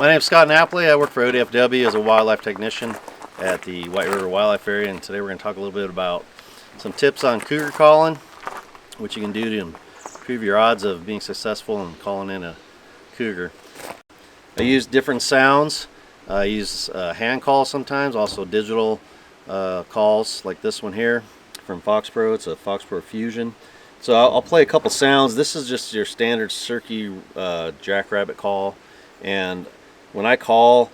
My name's Scott Napoli. I work for ODFW as a wildlife technician at the White River Wildlife Area, and today we're going to talk a little bit about some tips on cougar calling, what you can do to improve your odds of being successful in calling in a cougar. I use different sounds. I use hand calls sometimes, also digital calls like this one here from Fox Pro. It's a Fox Pro Fusion. So I'll play a couple sounds. This is just your standard cirky jackrabbit call, and when I call,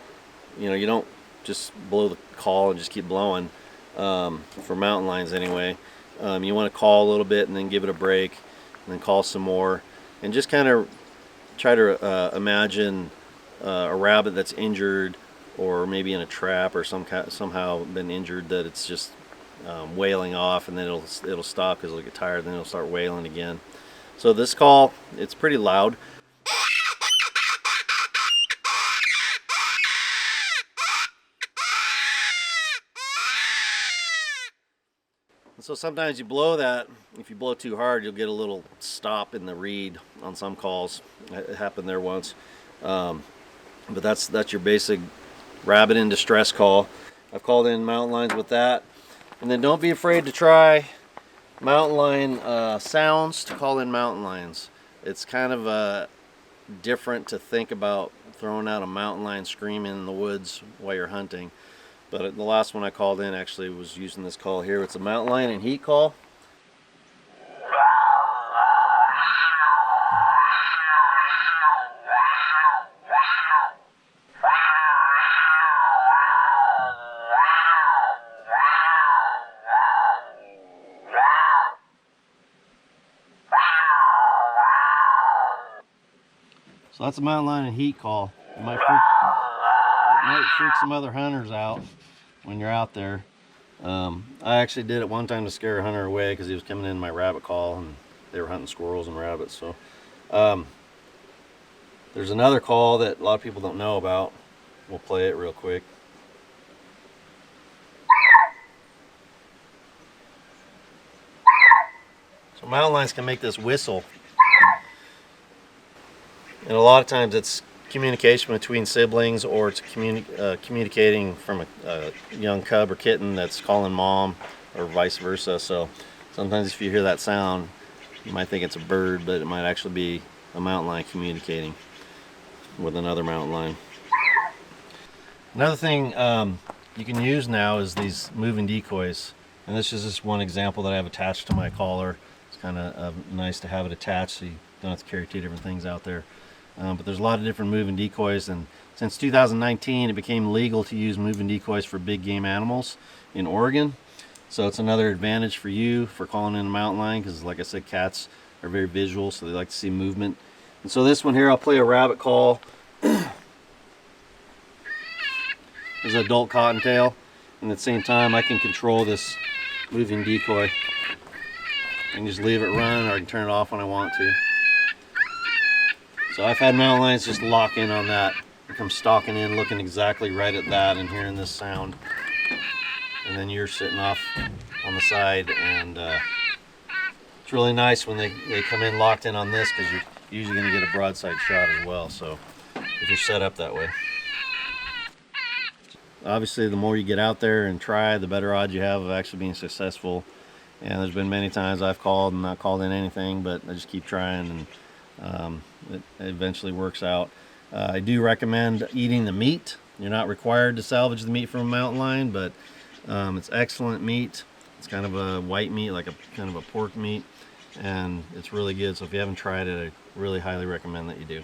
you don't just blow the call and just keep blowing. For mountain lions anyway, you want to call a little bit and then give it a break and then call some more, and just kind of try to imagine a rabbit that's injured or maybe in a trap or somehow been injured, that it's just wailing off, and then it'll stop because it'll get tired, and then it'll start wailing again. So this call, it's pretty loud. So sometimes you blow that, if you blow too hard, you'll get a little stop in the reed on some calls. It happened there once. But that's your basic rabbit in distress call. I've called in mountain lions with that. And then don't be afraid to try mountain lion sounds to call in mountain lions. It's kind of different to think about throwing out a mountain lion screaming in the woods while you're hunting. But the last one I called in actually was using this call here. It's a mountain lion in heat call. So that's a mountain lion in heat call. It might freak some other hunters out when you're out there. I actually did it one time to scare a hunter away because he was coming in my rabbit call, and they were hunting squirrels and rabbits. So there's another call that a lot of people don't know about. We'll play it real quick. So mountain lions can make this whistle, and a lot of times it's communication between siblings, or it's communicating from a young cub or kitten that's calling mom, or vice versa. So sometimes if you hear that sound, you might think it's a bird, but it might actually be a mountain lion communicating with another mountain lion. Another thing you can use now is these moving decoys, and this is just one example that I have attached to my collar. It's kind of nice to have it attached so you don't have to carry two different things out there. But there's a lot of different moving decoys, and since 2019 it became legal to use moving decoys for big game animals in Oregon. So it's another advantage for you for calling in a mountain lion, because like I said, cats are very visual, so they like to see movement. And so this one here, I'll play a rabbit call. There's an adult cottontail, and at the same time I can control this moving decoy. I can just leave it running, or I can turn it off when I want to. So I've had mountain lions just lock in on that, come stalking in, looking exactly right at that and hearing this sound. And then you're sitting off on the side, and it's really nice when they come in locked in on this, because you're usually going to get a broadside shot as well, so if you're set up that way. Obviously, the more you get out there and try, the better odds you have of actually being successful. And there's been many times I've called and not called in anything, but I just keep trying, and it eventually works out. I do recommend eating the meat. You're not required to salvage the meat from a mountain lion, but it's excellent meat. It's kind of a white meat, like a kind of a pork meat, and it's really good. So if you haven't tried it, I really highly recommend that you do.